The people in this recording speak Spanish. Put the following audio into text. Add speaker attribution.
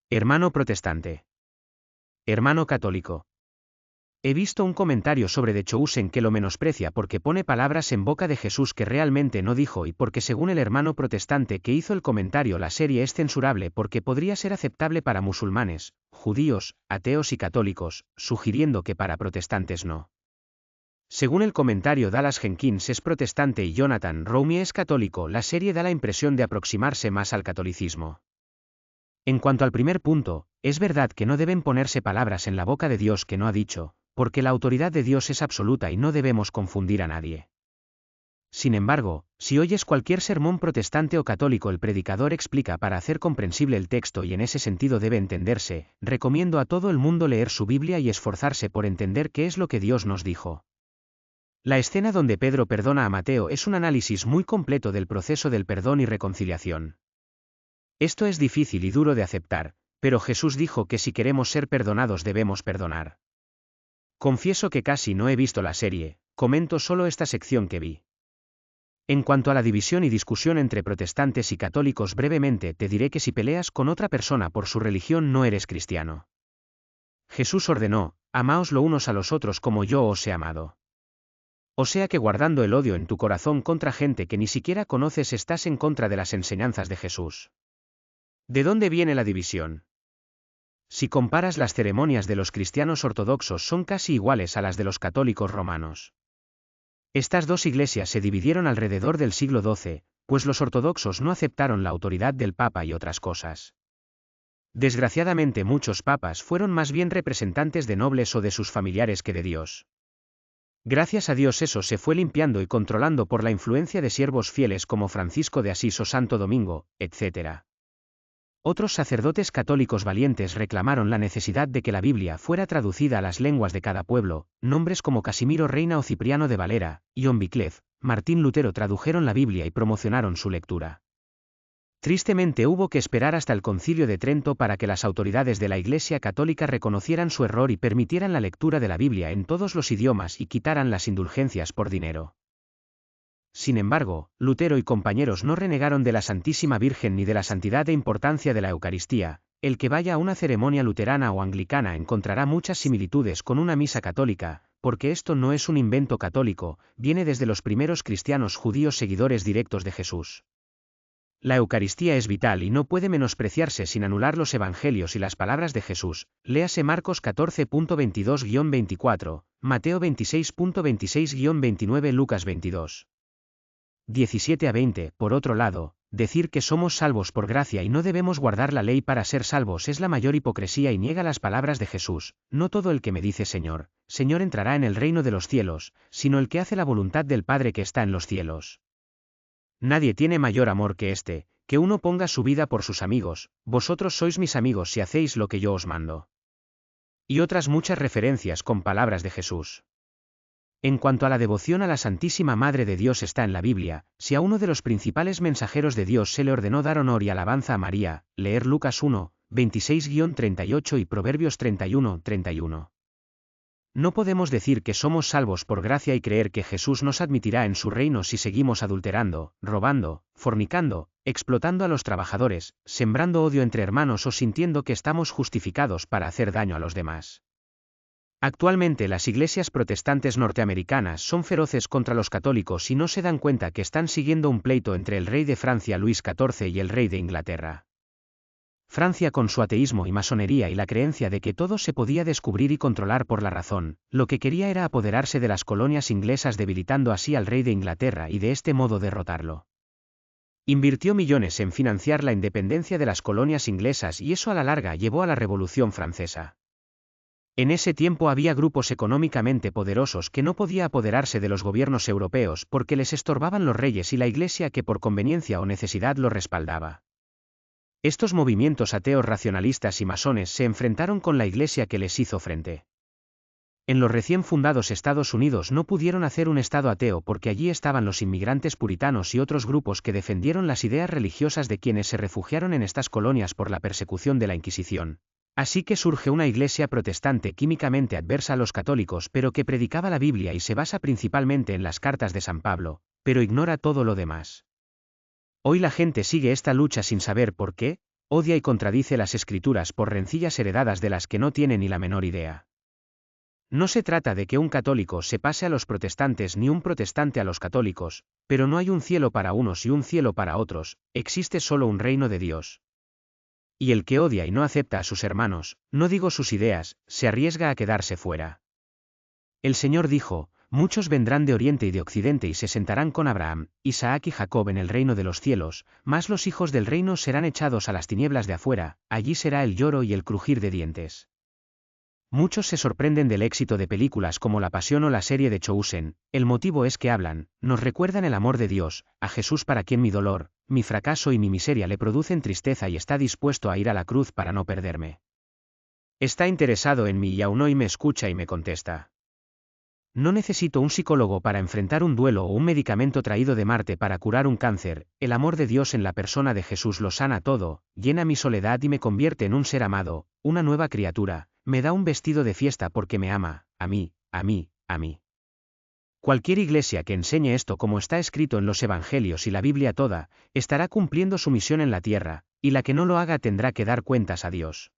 Speaker 1: Hermano protestante. Hermano católico. He visto un comentario sobre The Chosen que lo menosprecia porque pone palabras en boca de Jesús que realmente no dijo y porque según el hermano protestante que hizo el comentario la serie es censurable porque podría ser aceptable para musulmanes, judíos, ateos y católicos, sugiriendo que para protestantes no. Según el comentario Dallas Jenkins es protestante y Jonathan Roumie es católico, la serie da la impresión de aproximarse más al catolicismo. En cuanto al primer punto, es verdad que no deben ponerse palabras en la boca de Dios que no ha dicho, porque la autoridad de Dios es absoluta y no debemos confundir a nadie. Sin embargo, si oyes cualquier sermón protestante o católico, el predicador explica para hacer comprensible el texto y en ese sentido debe entenderse. Recomiendo a todo el mundo leer su Biblia y esforzarse por entender qué es lo que Dios nos dijo. La escena donde Pedro perdona a Mateo es un análisis muy completo del proceso del perdón y reconciliación. Esto es difícil y duro de aceptar, pero Jesús dijo que si queremos ser perdonados debemos perdonar. Confieso que casi no he visto la serie, comento solo esta sección que vi. En cuanto a la división y discusión entre protestantes y católicos, brevemente te diré que si peleas con otra persona por su religión no eres cristiano. Jesús ordenó, amaos los unos a los otros como yo os he amado. O sea que guardando el odio en tu corazón contra gente que ni siquiera conoces estás en contra de las enseñanzas de Jesús. ¿De dónde viene la división? Si comparas las ceremonias de los cristianos ortodoxos son casi iguales a las de los católicos romanos. Estas dos iglesias se dividieron alrededor del siglo XII, pues los ortodoxos no aceptaron la autoridad del Papa y otras cosas. Desgraciadamente muchos papas fueron más bien representantes de nobles o de sus familiares que de Dios. Gracias a Dios eso se fue limpiando y controlando por la influencia de siervos fieles como Francisco de Asís o Santo Domingo, etc. Otros sacerdotes católicos valientes reclamaron la necesidad de que la Biblia fuera traducida a las lenguas de cada pueblo. Nombres como Casimiro Reina o Cipriano de Valera, John Wycliffe, Martín Lutero tradujeron la Biblia y promocionaron su lectura. Tristemente hubo que esperar hasta el Concilio de Trento para que las autoridades de la Iglesia Católica reconocieran su error y permitieran la lectura de la Biblia en todos los idiomas y quitaran las indulgencias por dinero. Sin embargo, Lutero y compañeros no renegaron de la Santísima Virgen ni de la santidad e importancia de la Eucaristía. El que vaya a una ceremonia luterana o anglicana encontrará muchas similitudes con una misa católica, porque esto no es un invento católico, viene desde los primeros cristianos judíos seguidores directos de Jesús. La Eucaristía es vital y no puede menospreciarse sin anular los evangelios y las palabras de Jesús. Léase Marcos 14.22-24, Mateo 26.26-29, Lucas 22. 17 a 20. Por otro lado, decir que somos salvos por gracia y no debemos guardar la ley para ser salvos es la mayor hipocresía y niega las palabras de Jesús. No todo el que me dice Señor, Señor entrará en el reino de los cielos, sino el que hace la voluntad del Padre que está en los cielos. Nadie tiene mayor amor que este, que uno ponga su vida por sus amigos. Vosotros sois mis amigos si hacéis lo que yo os mando. Y otras muchas referencias con palabras de Jesús. En cuanto a la devoción a la Santísima Madre de Dios está en la Biblia. Si a uno de los principales mensajeros de Dios se le ordenó dar honor y alabanza a María, leer Lucas 1, 26-38 y Proverbios 31, 31. No podemos decir que somos salvos por gracia y creer que Jesús nos admitirá en su reino si seguimos adulterando, robando, fornicando, explotando a los trabajadores, sembrando odio entre hermanos o sintiendo que estamos justificados para hacer daño a los demás. Actualmente las iglesias protestantes norteamericanas son feroces contra los católicos y no se dan cuenta que están siguiendo un pleito entre el rey de Francia Luis XIV y el rey de Inglaterra. Francia con su ateísmo y masonería y la creencia de que todo se podía descubrir y controlar por la razón, lo que quería era apoderarse de las colonias inglesas debilitando así al rey de Inglaterra y de este modo derrotarlo. Invirtió millones en financiar la independencia de las colonias inglesas y eso a la larga llevó a la Revolución Francesa. En ese tiempo había grupos económicamente poderosos que no podían apoderarse de los gobiernos europeos porque les estorbaban los reyes y la Iglesia que por conveniencia o necesidad los respaldaba. Estos movimientos ateos racionalistas y masones se enfrentaron con la Iglesia que les hizo frente. En los recién fundados Estados Unidos no pudieron hacer un Estado ateo porque allí estaban los inmigrantes puritanos y otros grupos que defendieron las ideas religiosas de quienes se refugiaron en estas colonias por la persecución de la Inquisición. Así que surge una iglesia protestante químicamente adversa a los católicos pero que predicaba la Biblia y se basa principalmente en las cartas de San Pablo, pero ignora todo lo demás. Hoy la gente sigue esta lucha sin saber por qué. odia y contradice las Escrituras por rencillas heredadas de las que no tiene ni la menor idea. No se trata de que un católico se pase a los protestantes ni un protestante a los católicos, pero no hay un cielo para unos y un cielo para otros, existe solo un reino de Dios. Y el que odia y no acepta a sus hermanos, no digo sus ideas, se arriesga a quedarse fuera. El Señor dijo, muchos vendrán de oriente y de occidente y se sentarán con Abraham, Isaac y Jacob en el reino de los cielos, mas los hijos del reino serán echados a las tinieblas de afuera, allí será el lloro y el crujir de dientes. Muchos se sorprenden del éxito de películas como La Pasión o la serie de Chosen, el motivo es que hablan, nos recuerdan el amor de Dios, a Jesús para quien mi dolor, mi fracaso y mi miseria le producen tristeza y está dispuesto a ir a la cruz para no perderme. Está interesado en mí y aún hoy me escucha y me contesta. No necesito un psicólogo para enfrentar un duelo o un medicamento traído de Marte para curar un cáncer, el amor de Dios en la persona de Jesús lo sana todo, llena mi soledad y me convierte en un ser amado, una nueva criatura, me da un vestido de fiesta porque me ama, a mí, a mí, a mí. Cualquier iglesia que enseñe esto como está escrito en los Evangelios y la Biblia toda, estará cumpliendo su misión en la tierra, y la que no lo haga tendrá que dar cuentas a Dios.